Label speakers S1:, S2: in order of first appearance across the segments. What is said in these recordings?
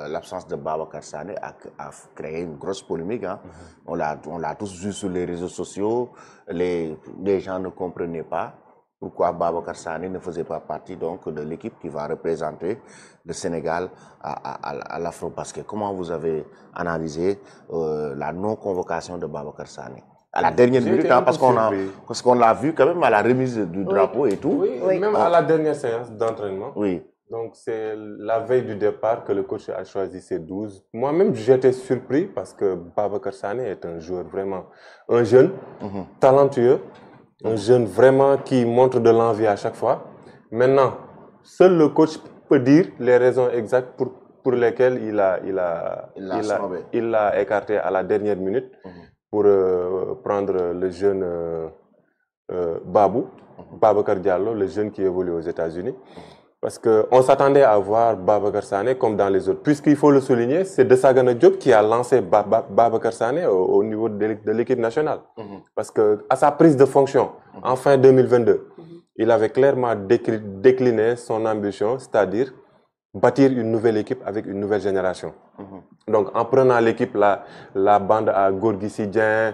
S1: l'absence de Babacar Sané a créé une grosse polémique. Hein. On l'a tous vu sur les réseaux sociaux. Les gens ne comprenaient pas pourquoi Babacar Sané ne faisait pas partie donc, de l'équipe qui va représenter le Sénégal à l'Afrobasket. Comment vous avez analysé la non-convocation de Babacar Sané? À la dernière minute, hein, parce qu'on l'a vu quand même à la remise du drapeau et tout.
S2: Oui, même à la dernière séance d'entraînement.
S1: Oui.
S2: Donc, c'est la veille du départ que le coach a choisi ses 12. Moi-même, j'étais surpris parce que Babacar Sané est un joueur vraiment, un jeune, talentueux, un jeune vraiment qui montre de l'envie à chaque fois. Maintenant, seul le coach peut dire les raisons exactes pour lesquelles il l'a écarté à la dernière minute pour prendre le jeune Babacar Diallo, le jeune qui évolue aux États-Unis. Parce qu'on s'attendait à voir Babacar Sané comme dans les autres. Puisqu'il faut le souligner, c'est Desagana Diop qui a lancé Babacar Sané au niveau de l'équipe nationale. Parce qu'à sa prise de fonction, en fin 2022, il avait clairement décliné son ambition, c'est-à-dire bâtir une nouvelle équipe avec une nouvelle génération. Donc en prenant l'équipe, la bande à Gorgui Sidien,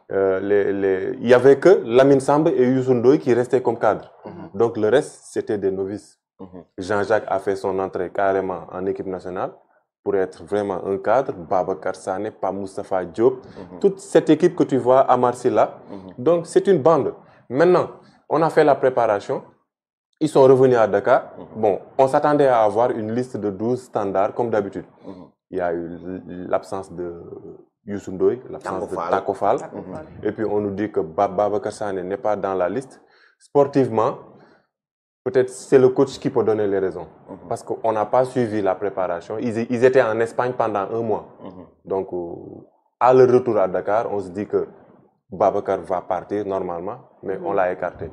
S2: il n'y avait que Lamine Sambe et Youssou Ndoye qui restaient comme cadres. Donc le reste, c'était des novices. Jean-Jacques a fait son entrée carrément en équipe nationale pour être vraiment un cadre. Babacar Sané, Pa Moustapha Diop, toute cette équipe que tu vois à Marsilla. Donc c'est une bande. Maintenant, on a fait la préparation. Ils sont revenus à Dakar. Bon, on s'attendait à avoir une liste de 12 standards comme d'habitude. Il y a eu l'absence de Youssou Ndoye, l'absence de Taco Fall. Et puis on nous dit que Babacar Sané n'est pas dans la liste. Sportivement, peut-être c'est le coach qui peut donner les raisons. Parce qu'on n'a pas suivi la préparation. Ils étaient en Espagne pendant 1 mois. Donc, à leur retour à Dakar, on se dit que Babacar va partir normalement, mais on l'a écarté.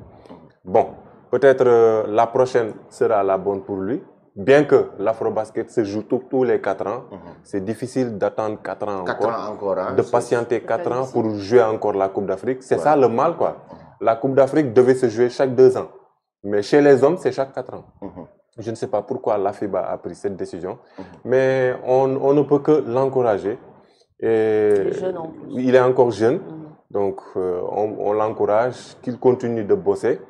S2: Bon, peut-être la prochaine sera la bonne pour lui. Bien que l'Afrobasket se joue tous les 4 ans, c'est difficile d'attendre 4 ans encore, de patienter 4 ans pour jouer encore la Coupe d'Afrique. C'est ça le mal, quoi. La Coupe d'Afrique devait se jouer chaque 2 ans. Mais chez les hommes, c'est chaque 4 ans. Je ne sais pas pourquoi la FIBA a pris cette décision, mais on ne peut que l'encourager. Il est encore jeune, donc on l'encourage, qu'il continue de bosser.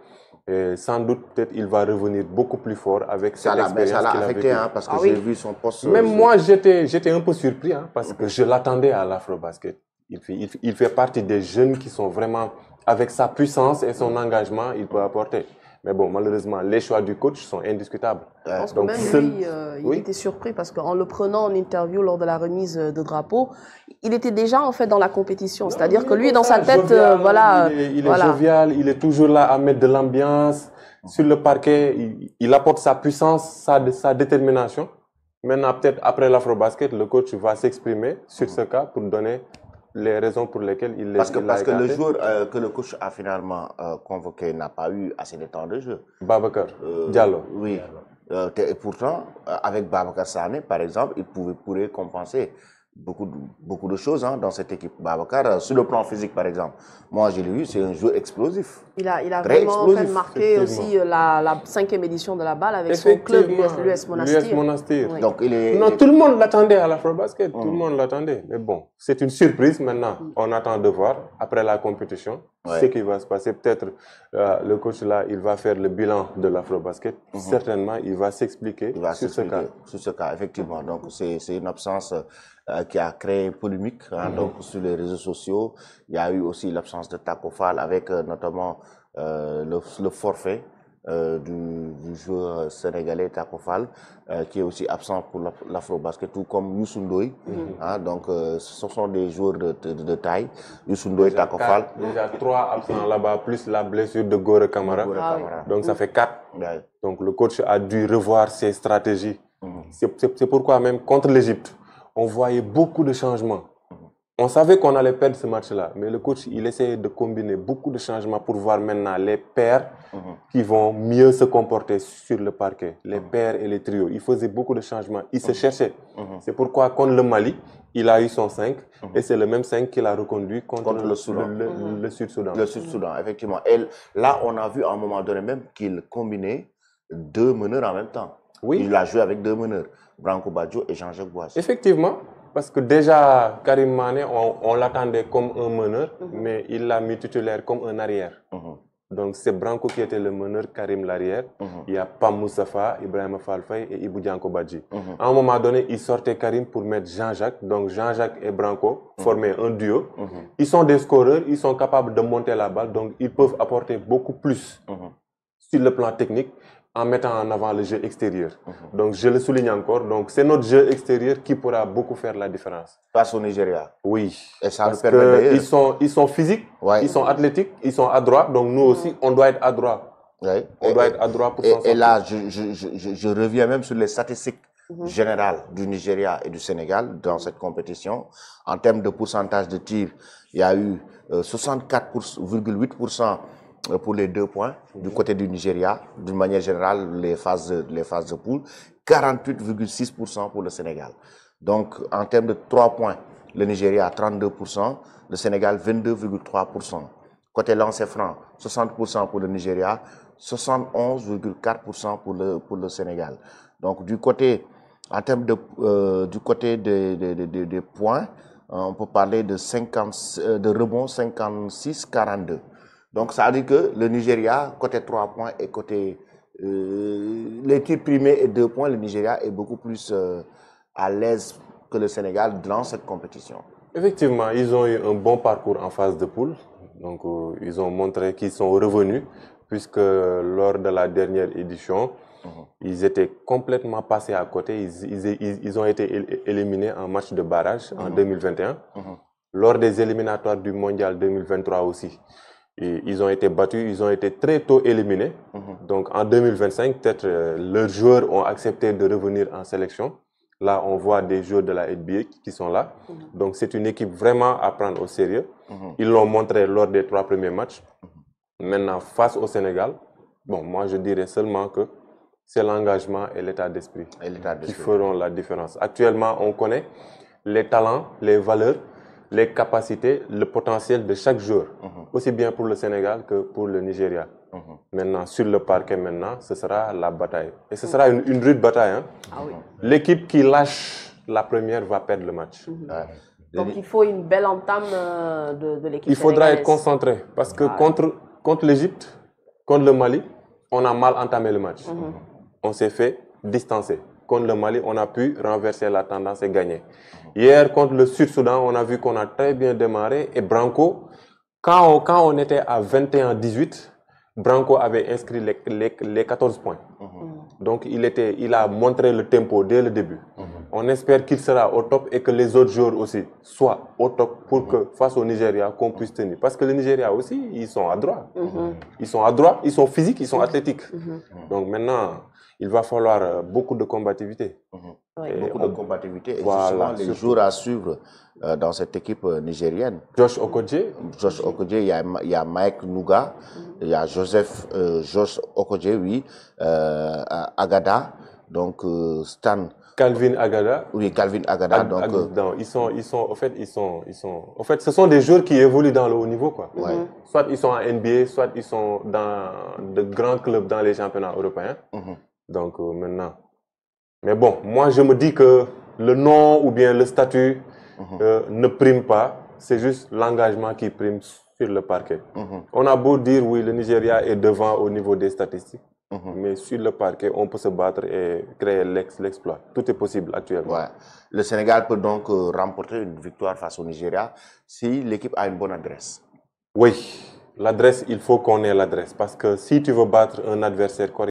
S2: Et sans doute, peut-être, il va revenir beaucoup plus fort avec cette expérience qu'il a
S1: affecté, hein, parce que j'ai vu son poste.
S2: Même moi, j'étais un peu surpris, hein, parce que je l'attendais à l'Afrobasket. Il fait partie des jeunes qui sont vraiment, avec sa puissance et son engagement, il peut apporter. Mais bon, malheureusement, les choix du coach sont indiscutables.
S3: Je pense que même lui, il était surpris parce qu'en le prenant en interview lors de la remise de drapeau, il était déjà en fait dans la compétition. C'est-à-dire que lui, dans sa tête,
S2: jovial, il est jovial, il est toujours là à mettre de l'ambiance. Sur le parquet, il apporte sa puissance, sa détermination. Maintenant, peut-être après l'Afrobasket, le coach va s'exprimer sur ce cas pour donner les raisons pour lesquelles il l'a écarté.
S1: Parce que le joueur que le coach a finalement convoqué n'a pas eu assez de temps de jeu.
S2: Babacar Diallo.
S1: Oui. Et pourtant, avec Babacar Sané, par exemple, il pourrait compenser beaucoup de choses, hein, dans cette équipe. Babacar, sur le plan physique, par exemple, moi, j'ai vu, c'est un joueur explosif.
S3: Il a vraiment fait marquer aussi la 5e édition de la balle avec son club, l'US Monastir.
S2: Oui. Donc, non, tout le monde l'attendait à l'Afrobasket, tout le monde l'attendait. Mais bon, c'est une surprise maintenant. On attend de voir, après la compétition, ce qui va se passer. Peut-être le coach là, il va faire le bilan de l'Afrobasket. Certainement, il va s'expliquer sur ce cas.
S1: Sur ce cas, effectivement. Donc, c'est une absence qui a créé polémique, hein, donc sur les réseaux sociaux. Il y a eu aussi l'absence de Taco Fall avec notamment le forfait du joueur sénégalais Taco Fall, qui est aussi absent pour l'Afrobasket, tout comme Youssou Ndoye. Hein, donc, ce sont des joueurs de taille. Youssou Ndoye, Taco Fall.
S2: Déjà 3 absents là-bas, plus la blessure de Gore Kamara. Donc, ça fait 4. Donc, le coach a dû revoir ses stratégies. C'est pourquoi même contre l'Égypte, on voyait beaucoup de changements. On savait qu'on allait perdre ce match-là, mais le coach, il essayait de combiner beaucoup de changements pour voir maintenant les paires qui vont mieux se comporter sur le parquet, les paires et les trios. Il faisait beaucoup de changements, il se cherchait. C'est pourquoi, contre le Mali, il a eu son 5, et c'est le même 5 qu'il a reconduit contre le Sud-Soudan.
S1: Le Sud-Soudan, effectivement. Et là, on a vu à un moment donné même qu'il combinait 2 meneurs en même temps.
S2: Oui.
S1: Il a joué avec 2 meneurs, Branco Badjo et Jean-Jacques Boissy.
S2: Effectivement, parce que déjà, Karim Mané, on l'attendait comme un meneur, mais il l'a mis titulaire comme un arrière. Donc c'est Branco qui était le meneur, Karim l'arrière. Il y a Pam Moussafa, Ibrahima Fall Faye et Ibou Dianko Badji. À un moment donné, il sortait Karim pour mettre Jean-Jacques. Donc Jean-Jacques et Branco formaient un duo. Ils sont des scoreurs, ils sont capables de monter la balle, donc ils peuvent apporter beaucoup plus sur le plan technique en mettant en avant le jeu extérieur. Donc je le souligne encore, donc c'est notre jeu extérieur qui pourra beaucoup faire la différence.
S1: Face au Nigeria.
S2: Oui,
S1: et ça
S2: parce
S1: nous permet
S2: qu'ils sont physiques, ils sont athlétiques, ils sont adroits, donc nous aussi, on doit être adroits. On doit être adroit pour s'en sortir.
S1: Et là, je reviens même sur les statistiques générales du Nigeria et du Sénégal dans cette compétition. En termes de pourcentage de tir, il y a eu 64,8% pour les 2 points du côté du Nigeria, d'une manière générale, les phases de poule, 48,6% pour le Sénégal. Donc, en termes de 3 points, le Nigeria 32%, le Sénégal 22,3%. Côté lancer franc, 60% pour le Nigeria, 71,4% pour le Sénégal. Donc, du côté, en termes du côté des points, on peut parler de rebond 56-42. Donc, ça veut dire que le Nigeria, côté 3 points et côté les tirs primés et 2 points, le Nigeria est beaucoup plus à l'aise que le Sénégal dans cette compétition.
S2: Effectivement, ils ont eu un bon parcours en phase de poule. Donc, ils ont montré qu'ils sont revenus, puisque lors de la dernière édition, ils étaient complètement passés à côté. Ils ont été éliminés en match de barrage en 2021. Lors des éliminatoires du Mondial 2023 aussi. Et ils ont été battus, ils ont été très tôt éliminés. Donc en 2025, peut-être leurs joueurs ont accepté de revenir en sélection. Là, on voit des joueurs de la NBA qui sont là. Donc c'est une équipe vraiment à prendre au sérieux. Ils l'ont montré lors des 3 premiers matchs. Maintenant, face au Sénégal, bon, moi je dirais seulement que c'est l'engagement et l'état d'esprit qui feront la différence. Actuellement, on connaît les talents, les valeurs, les capacités, le potentiel de chaque joueur, aussi bien pour le Sénégal que pour le Nigeria. Maintenant, sur le parquet, ce sera la bataille. Et ce sera une rude bataille. Hein?
S3: Ah oui.
S2: L'équipe qui lâche la première va perdre le match.
S3: Donc il faut une belle entame de l'équipe.
S2: Il faudra être concentré parce que contre l'Égypte, contre le Mali, on a mal entamé le match. On s'est fait distancer. Contre le Mali, on a pu renverser la tendance et gagner. Hier, contre le Sud-Soudan, on a vu qu'on a très bien démarré. Et Branco, quand on était à 21-18, Branco avait inscrit les 14 points. Donc, il a montré le tempo dès le début. On espère qu'il sera au top et que les autres joueurs aussi soient au top pour que, face au Nigeria, qu'on puisse tenir. Parce que le Nigeria aussi, ils sont adroits. Ils sont adroits, ils sont physiques, ils sont athlétiques. Donc maintenant, il va falloir beaucoup de combativité.
S1: Beaucoup de combativité et justement les joueurs à suivre dans cette équipe nigérienne.
S2: Josh Okoje.
S1: Josh Okoje, il y a Mike Nuga, il y a Josh Okoje, oui, Agada, donc Stan.
S2: Calvin Agada.
S1: Oui, Calvin Agada.
S2: En fait, ce sont des joueurs qui évoluent dans le haut niveau, quoi. Soit ils sont en NBA, soit ils sont dans de grands clubs dans les championnats européens. Donc maintenant. Mais bon, moi je me dis que le nom ou bien le statut ne prime pas. C'est juste l'engagement qui prime sur le parquet. On a beau dire, oui, le Nigeria est devant au niveau des statistiques. Mais sur le parquet, on peut se battre et créer l'exploit. Tout est possible actuellement.
S1: Le Sénégal peut donc remporter une victoire face au Nigeria si l'équipe a une bonne adresse.
S2: Oui, l'adresse, il faut qu'on ait l'adresse. Parce que si tu veux battre un adversaire correct,